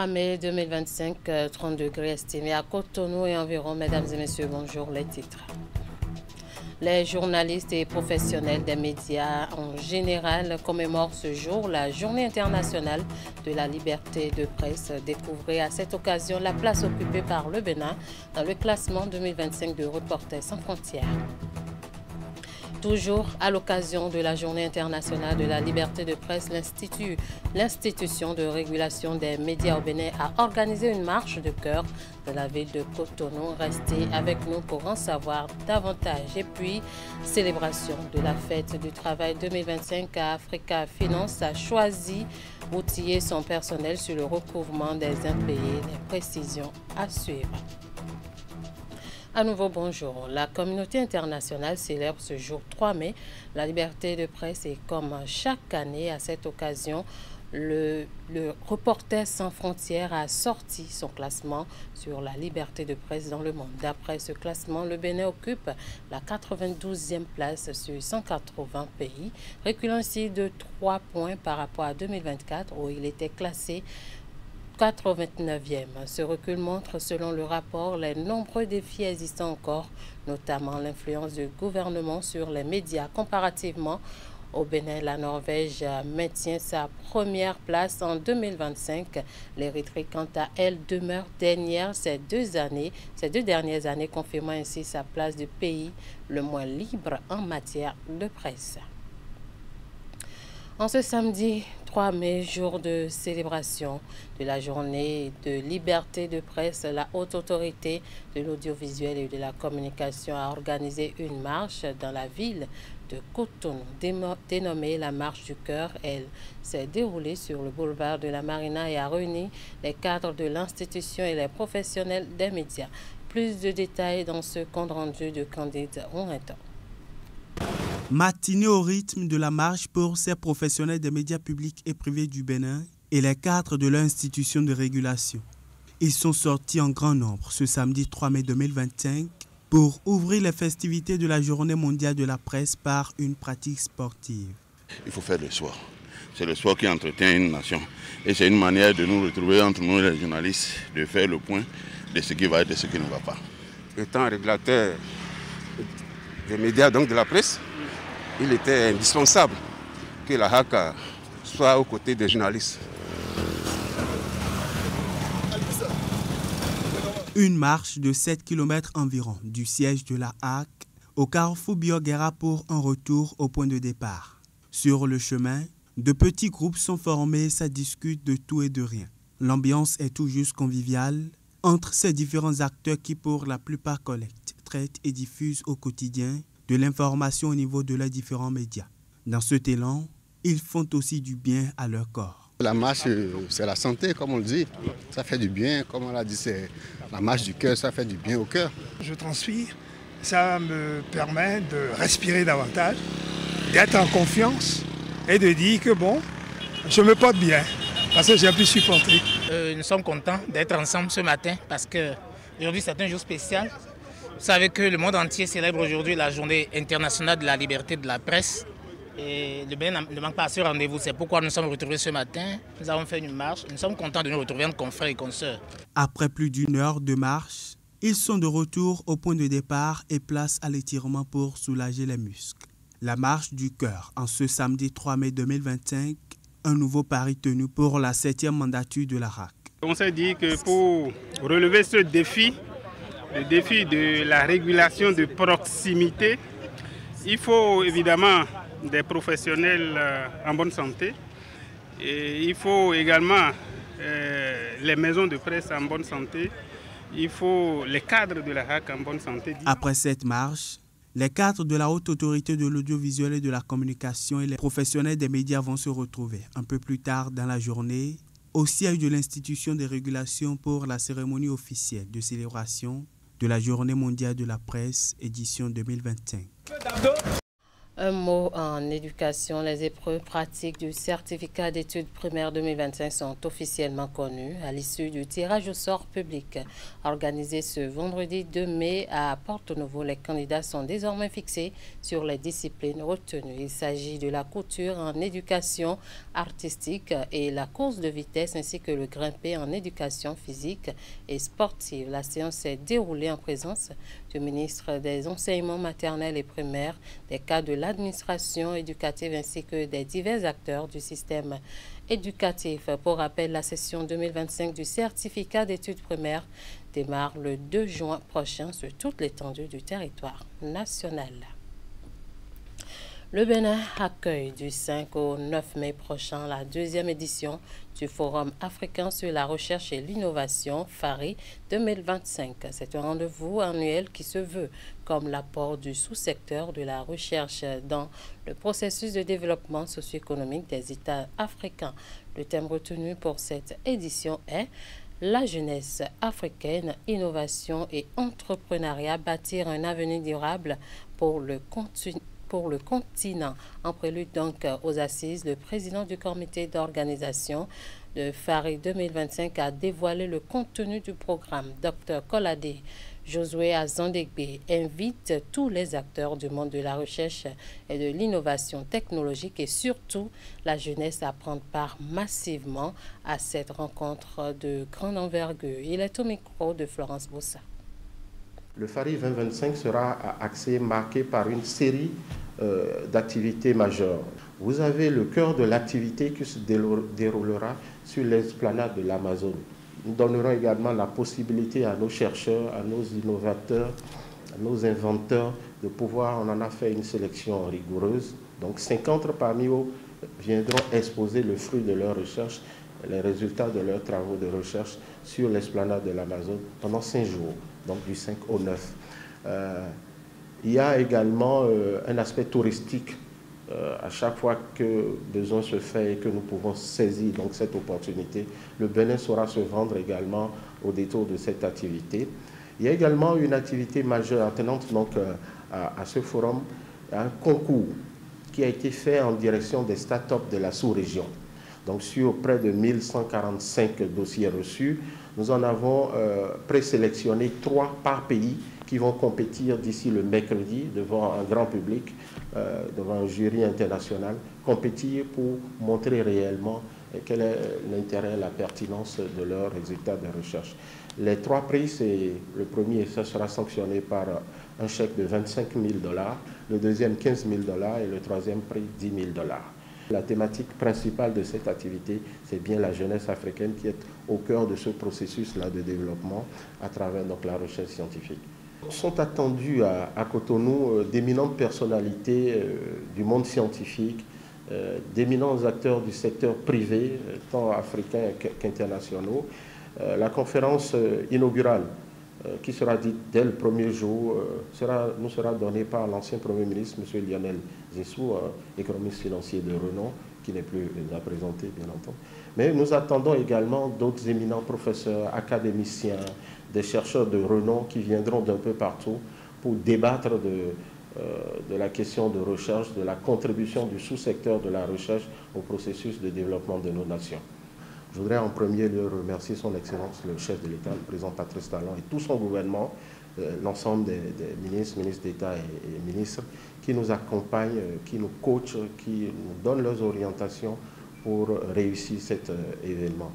3 mai 2025, 30 degrés estimés à Cotonou et environ. Mesdames et messieurs, bonjour, les titres. Les journalistes et professionnels des médias en général commémorent ce jour la Journée internationale de la liberté de presse. Découvrez à cette occasion la place occupée par le Bénin dans le classement 2025 de Reporters sans frontières. Toujours à l'occasion de la Journée internationale de la liberté de presse, l'institution de régulation des médias au Bénin a organisé une marche de cœur de la ville de Cotonou. Restez avec nous pour en savoir davantage. Et puis, célébration de la fête du travail 2025 à Africa Finance a choisi d'outiller son personnel sur le recouvrement des impayés. Les précisions à suivre. À nouveau, bonjour. La communauté internationale célèbre ce jour 3 mai la liberté de presse et comme chaque année à cette occasion, le Reporters sans frontières a sorti son classement sur la liberté de presse dans le monde. D'après ce classement, le Bénin occupe la 92e place sur 180 pays, reculant ainsi de 3 points par rapport à 2024 où il était classé 89e. Ce recul montre, selon le rapport, les nombreux défis existants encore, notamment l'influence du gouvernement sur les médias. Comparativement au Bénin, la Norvège maintient sa première place en 2025. L'Érythrée, quant à elle, demeure dernière ces deux dernières années, confirmant ainsi sa place de pays le moins libre en matière de presse. En ce samedi 3 mai, jour de célébration de la journée de liberté de presse, la Haute Autorité de l'audiovisuel et de la communication a organisé une marche dans la ville de Cotonou, dénommée la Marche du Cœur. Elle s'est déroulée sur le boulevard de la Marina et a réuni les cadres de l'institution et les professionnels des médias. Plus de détails dans ce compte rendu de Candide Rourenton. Matinée au rythme de la marche pour ces professionnels des médias publics et privés du Bénin et les cadres de l'institution de régulation. Ils sont sortis en grand nombre ce samedi 3 mai 2025 pour ouvrir les festivités de la Journée mondiale de la presse par une pratique sportive. Il faut faire le sport. C'est le sport qui entretient une nation. Et c'est une manière de nous retrouver entre nous les journalistes, de faire le point de ce qui va et de ce qui ne va pas. Étant régulateur des médias, donc de la presse, il était indispensable que la HAC soit aux côtés des journalistes. Une marche de 7 km environ du siège de la HAC au carrefour Bioguera pour un retour au point de départ. Sur le chemin, de petits groupes sont formés, ça discute de tout et de rien. L'ambiance est tout juste conviviale entre ces différents acteurs qui pour la plupart collectent, traitent et diffusent au quotidien de l'information au niveau de leurs différents médias. Dans cet élan, ils font aussi du bien à leur corps. La marche, c'est la santé, comme on le dit. Ça fait du bien, comme on l'a dit, c'est la marche du cœur, ça fait du bien au cœur. Je transpire, ça me permet de respirer davantage, d'être en confiance et de dire que bon, je me porte bien parce que j'ai pu supporter. Nous sommes contents d'être ensemble ce matin parce que aujourd'hui c'est un jour spécial. Vous savez que le monde entier célèbre aujourd'hui la Journée internationale de la liberté de la presse. Et le Bénin ne manque pas à ce rendez-vous. C'est pourquoi nous sommes retrouvés ce matin. Nous avons fait une marche. Nous sommes contents de nous retrouver entre confrères et consoeurs. Après plus d'une heure de marche, ils sont de retour au point de départ et place à l'étirement pour soulager les muscles. La marche du cœur en ce samedi 3 mai 2025, un nouveau pari tenu pour la 7e mandature de la HAC. On s'est dit que pour relever ce défi, le défi de la régulation de proximité, il faut évidemment des professionnels en bonne santé et il faut également les maisons de presse en bonne santé, il faut les cadres de la HAC en bonne santé. Après cette marche, les cadres de la Haute Autorité de l'audiovisuel et de la communication et les professionnels des médias vont se retrouver un peu plus tard dans la journée au siège de l'institution de régulation pour la cérémonie officielle de célébration de la Journée mondiale de la presse, édition 2025. Un mot en éducation. Les épreuves pratiques du certificat d'études primaires 2025 sont officiellement connues à l'issue du tirage au sort public. Organisé ce vendredi 2 mai à Porto-Novo, les candidats sont désormais fixés sur les disciplines retenues. Il s'agit de la couture en éducation artistique et la course de vitesse ainsi que le grimpé en éducation physique et sportive. La séance s'est déroulée en présence du ministre des Enseignements maternels et primaires, des cadres de l'administration éducative ainsi que des divers acteurs du système éducatif. Pour rappel, la session 2025 du certificat d'études primaires démarre le 2 juin prochain sur toute l'étendue du territoire national. Le Bénin accueille du 5 au 9 mai prochain la 2e édition du Forum africain sur la recherche et l'innovation FARI 2025. C'est un rendez-vous annuel qui se veut comme l'apport du sous-secteur de la recherche dans le processus de développement socio-économique des États africains. Le thème retenu pour cette édition est la jeunesse africaine, innovation et entrepreneuriat, bâtir un avenir durable pour le continent. En prélude donc aux assises, le président du comité d'organisation de FARI 2025 a dévoilé le contenu du programme. Dr Kolade Josué Azandegbe invite tous les acteurs du monde de la recherche et de l'innovation technologique et surtout la jeunesse à prendre part massivement à cette rencontre de grande envergure. Il est au micro de Florence Bossa. Le FARI 2025 sera axé, marqué par une série d'activités majeures. Vous avez le cœur de l'activité qui se déroulera sur l'esplanade de l'Amazone. Nous donnerons également la possibilité à nos chercheurs, à nos innovateurs, à nos inventeurs de pouvoir, on en a fait une sélection rigoureuse, donc 50 parmi eux viendront exposer le fruit de leur recherche, les résultats de leurs travaux de recherche sur l'esplanade de l'Amazone pendant 5 jours, donc du 5 au 9. Il y a également un aspect touristique. À chaque fois que besoin se fait et que nous pouvons saisir donc cette opportunité, le Bénin saura se vendre également au détour de cette activité. Il y a également une activité majeure attenante donc à ce forum, un concours qui a été fait en direction des startups de la sous-région. Donc sur près de 1145 dossiers reçus, nous en avons présélectionné 3 par pays qui vont compétir d'ici le mercredi devant un grand public, devant un jury international, compétir pour montrer réellement quel est l'intérêt et la pertinence de leurs résultats de recherche. Les 3 prix, c'est le premier, ça sera sanctionné par un chèque de 25 000 $, le deuxième 15 000 $ et le troisième prix 10 000 $. La thématique principale de cette activité, c'est bien la jeunesse africaine qui est au cœur de ce processus-là de développement à travers donc, la recherche scientifique. Sont attendus à Cotonou d'éminentes personnalités du monde scientifique, d'éminents acteurs du secteur privé, tant africains qu'internationaux. La conférence inaugurale qui sera dite dès le premier jour nous sera donnée par l'ancien Premier ministre, M. Lionel Zissou, économiste financier de renom, qui n'est plus à présenter, bien entendu. Mais nous attendons également d'autres éminents professeurs, académiciens, des chercheurs de renom qui viendront d'un peu partout pour débattre de la question de recherche, de la contribution du sous-secteur de la recherche au processus de développement de nos nations. Je voudrais en premier lieu remercier son Excellence, le chef de l'État, le président Patrice Talon et tout son gouvernement, l'ensemble des ministres d'État et ministres qui nous accompagnent, qui nous coachent, qui nous donnent leurs orientations pour réussir cet événement.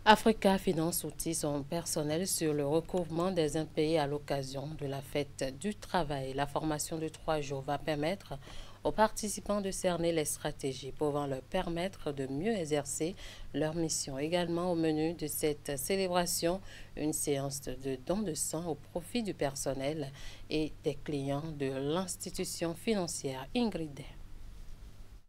Africa Finance outille son personnel sur le recouvrement des impayés à l'occasion de la fête du travail. La formation de 3 jours va permettre aux participants de cerner les stratégies pouvant leur permettre de mieux exercer leur mission. Également au menu de cette célébration, une séance de don de sang au profit du personnel et des clients de l'institution financière. Ingrid.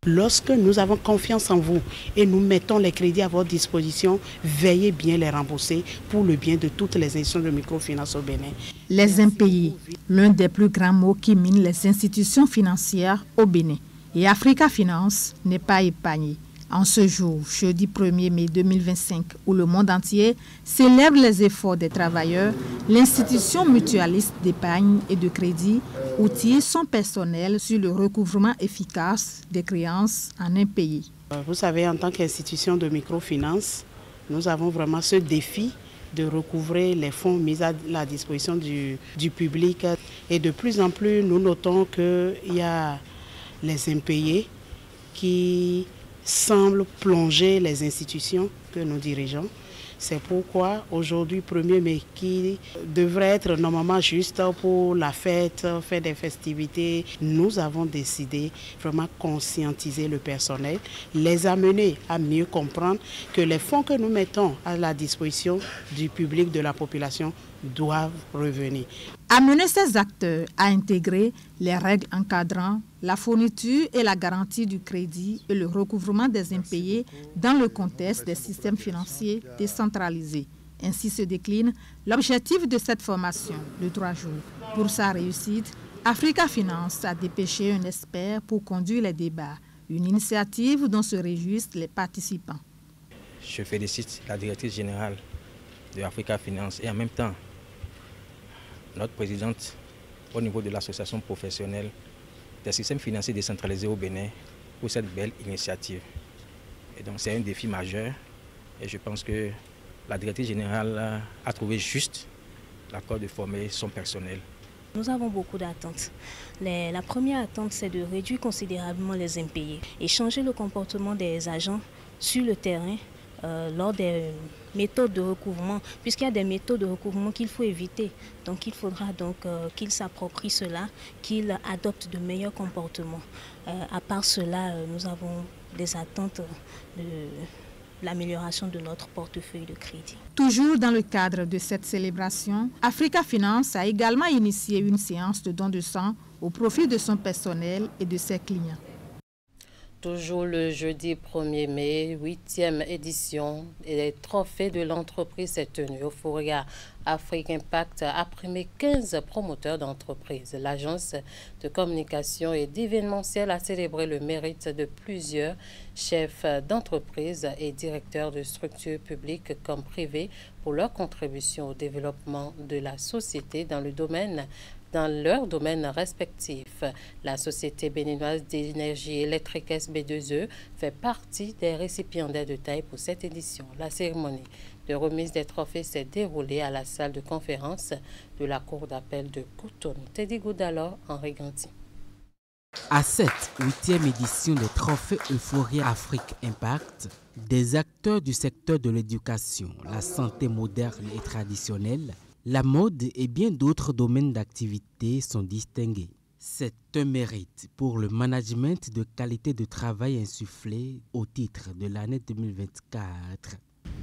Lorsque nous avons confiance en vous et nous mettons les crédits à votre disposition, veillez bien les rembourser pour le bien de toutes les institutions de microfinance au Bénin. Les impayés, l'un des plus grands maux qui mine les institutions financières au Bénin. Et Africa Finance n'est pas épargné. En ce jour, jeudi 1er mai 2025, où le monde entier célèbre les efforts des travailleurs, l'institution mutualiste d'épargne et de crédit outille son personnel sur le recouvrement efficace des créances en un pays. Vous savez, en tant qu'institution de microfinance, nous avons vraiment ce défi de recouvrer les fonds mis à la disposition du public. Et de plus en plus, nous notons qu'il y a les impayés qui semblent plonger les institutions que nous dirigeons. C'est pourquoi aujourd'hui, 1er mai, qui devrait être normalement juste pour la fête des festivités, nous avons décidé vraiment conscientiser le personnel, les amener à mieux comprendre que les fonds que nous mettons à la disposition du public, de la population, doivent revenir. Amener ces acteurs à intégrer les règles encadrant la fourniture et la garantie du crédit et le recouvrement des impayés dans le contexte des systèmes financiers décentralisés. Ainsi se décline l'objectif de cette formation de 3 jours. Pour sa réussite, Africa Finance a dépêché un expert pour conduire les débats, une initiative dont se réjouissent les participants. Je félicite la directrice générale de Africa Finance et en même temps notre présidente au niveau de l'association professionnelle des systèmes financiers décentralisés au Bénin pour cette belle initiative. Et donc c'est un défi majeur et je pense que la directrice générale a trouvé juste l'accord de former son personnel. Nous avons beaucoup d'attentes. La première attente, c'est de réduire considérablement les impayés et changer le comportement des agents sur le terrain lors des méthodes de recouvrement, puisqu'il y a des méthodes de recouvrement qu'il faut éviter. Donc il faudra donc qu'ils s'approprient cela, qu'ils adoptent de meilleurs comportements. À part cela, nous avons des attentes de l'amélioration de notre portefeuille de crédit. Toujours dans le cadre de cette célébration, Africa Finance a également initié une séance de don de sang au profit de son personnel et de ses clients. Toujours le jeudi 1er mai, 8e édition et les trophées de l'entreprise s'est tenue. Euphoria Afrique Impact a primé 15 promoteurs d'entreprises. L'agence de communication et d'événementiel a célébré le mérite de plusieurs chefs d'entreprise et directeurs de structures publiques comme privées pour leur contribution au développement de la société dans leur domaine respectif. La Société béninoise d'énergie électrique SB2E fait partie des récipiendaires de taille pour cette édition. La cérémonie de remise des trophées s'est déroulée à la salle de conférence de la Cour d'appel de Cotonou. Teddy Goudalor, Henri Ganti. À cette 8e édition des trophées Euphoria Afrique Impact, des acteurs du secteur de l'éducation, la santé moderne et traditionnelle, la mode et bien d'autres domaines d'activité sont distingués. C'est un mérite pour le management de qualité de travail insufflé au titre de l'année 2024.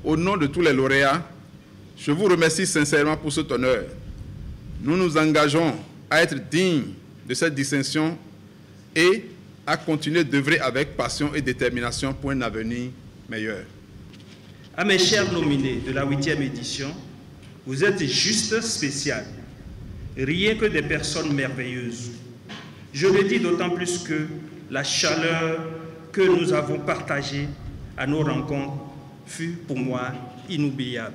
Au nom de tous les lauréats, je vous remercie sincèrement pour cet honneur. Nous nous engageons à être dignes de cette distinction et à continuer d'œuvrer avec passion et détermination pour un avenir meilleur. À mes chers nominés de la 8e édition, vous êtes juste spécial, rien que des personnes merveilleuses. Je le dis d'autant plus que la chaleur que nous avons partagée à nos rencontres fut pour moi inoubliable.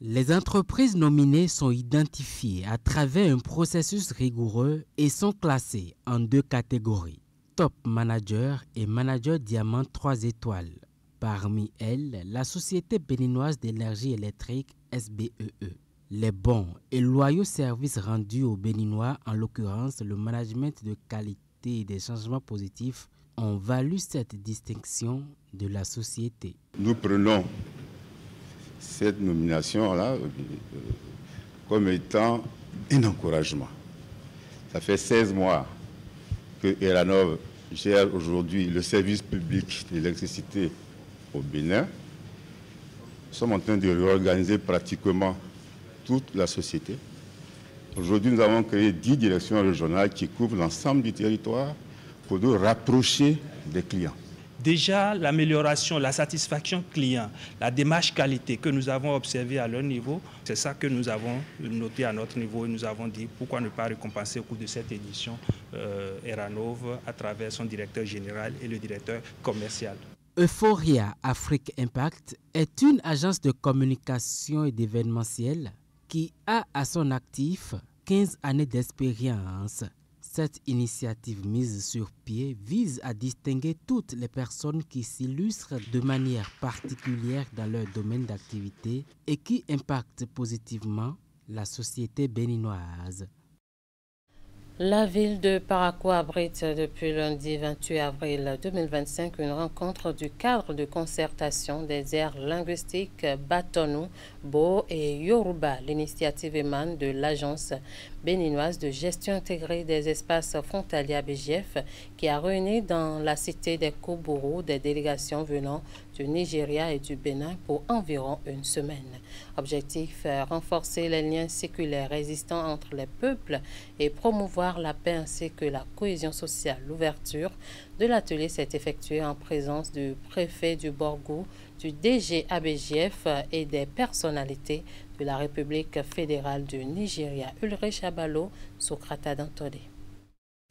Les entreprises nominées sont identifiées à travers un processus rigoureux et sont classées en 2 catégories, Top Manager et Manager Diamant 3 étoiles. Parmi elles, la Société béninoise d'énergie électrique SBEE. Les bons et loyaux services rendus aux Béninois, en l'occurrence le management de qualité et des changements positifs, ont valu cette distinction de la société. Nous prenons cette nomination-là comme étant un encouragement. Ça fait 16 mois que Eranov gère aujourd'hui le service public d'électricité au Bénin. Nous sommes en train de réorganiser pratiquement toute la société. Aujourd'hui, nous avons créé 10 directions régionales qui couvrent l'ensemble du territoire pour nous rapprocher des clients. Déjà, l'amélioration, la satisfaction client, la démarche qualité que nous avons observée à leur niveau, c'est ça que nous avons noté à notre niveau et nous avons dit pourquoi ne pas récompenser au cours de cette édition Eranov à travers son directeur général et le directeur commercial. Euphoria Afrique Impact est une agence de communication et d'événementiel qui a à son actif 15 années d'expérience. Cette initiative mise sur pied vise à distinguer toutes les personnes qui s'illustrent de manière particulière dans leur domaine d'activité et qui impactent positivement la société béninoise. La ville de Parakou abrite depuis lundi 28 avril 2025 une rencontre du cadre de concertation des aires linguistiques Batonou, Bo et Yoruba. L'initiative émane de l'Agence béninoise de gestion intégrée des espaces frontaliers ABGF qui a réuni dans la cité des Koubourou des délégations venant du Nigeria et du Bénin pour environ une semaine. Objectif, renforcer les liens séculaires existants entre les peuples et promouvoir la paix ainsi que la cohésion sociale. L'ouverture de l'atelier s'est effectuée en présence du préfet du Borgou, du DG ABGF et des personnalités de la République fédérale du Nigeria. Ulrich Abalo, Socrata Dantodé.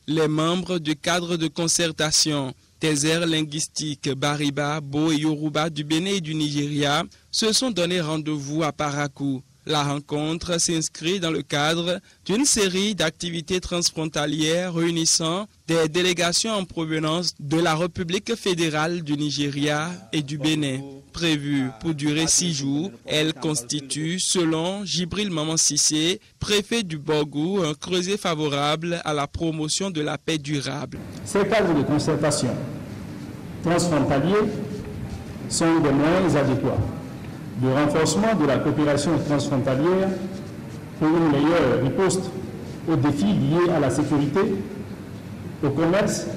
Les membres du cadre de concertation des aires linguistiques Bariba, Bo et Yoruba du Bénin et du Nigeria se sont donné rendez-vous à Parakou. La rencontre s'inscrit dans le cadre d'une série d'activités transfrontalières réunissant des délégations en provenance de la République fédérale du Nigeria et du Bénin. Prévue pour durer 6 jours, elle constitue, selon Jibril Maman Sissé, préfet du Borgou, un creuset favorable à la promotion de la paix durable. Ces cadres de concertation transfrontaliers sont des moyens adéquats de renforcement de la coopération transfrontalière pour une meilleure riposte aux défis liés à la sécurité, au commerce,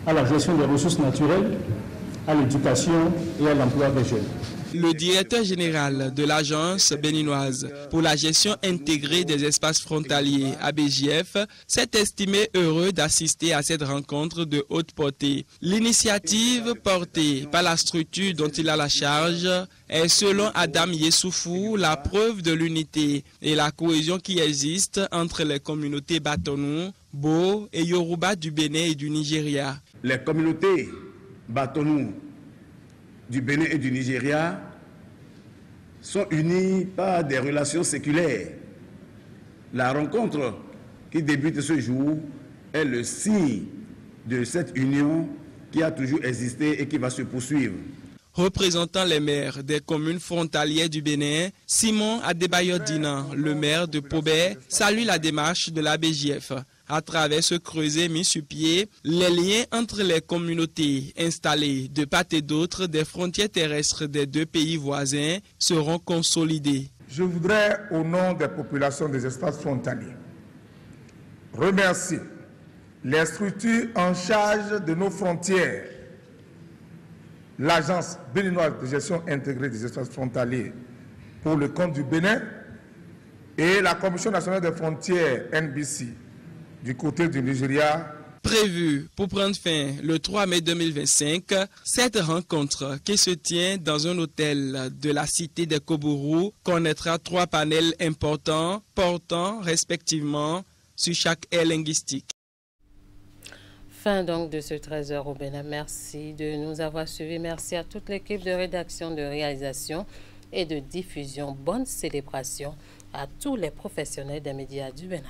à la gestion des ressources naturelles, à l'éducation et à l'emploi des jeunes. Le directeur général de l'Agence béninoise pour la gestion intégrée des espaces frontaliers, ABGF, s'est estimé heureux d'assister à cette rencontre de haute portée. L'initiative portée par la structure dont il a la charge est, selon Adam Yessoufou, la preuve de l'unité et la cohésion qui existe entre les communautés Batonou, Bo et Yoruba du Bénin et du Nigeria. Les communautés Batonou du Bénin et du Nigeria sont unis par des relations séculaires. La rencontre qui débute ce jour est le signe de cette union qui a toujours existé et qui va se poursuivre. Représentant les maires des communes frontalières du Bénin, Simon Adebayo Dinan, le maire de Pobé, salue la démarche de l'ABGF. À travers ce creuset mis sur pied, les liens entre les communautés installées de part et d'autre des frontières terrestres des deux pays voisins seront consolidés. Je voudrais, au nom des populations des espaces frontaliers, remercier les structures en charge de nos frontières, l'Agence béninoise de gestion intégrée des espaces frontaliers pour le compte du Bénin et la Commission nationale des frontières NBC du côté du Nigeria. Prévu pour prendre fin le 3 mai 2025, cette rencontre qui se tient dans un hôtel de la cité des Koubourou connaîtra 3 panels importants portant respectivement sur chaque aire linguistique. Fin donc de ce 13h au Bénin. Merci de nous avoir suivis. Merci à toute l'équipe de rédaction, de réalisation et de diffusion. Bonne célébration à tous les professionnels des médias du Bénin.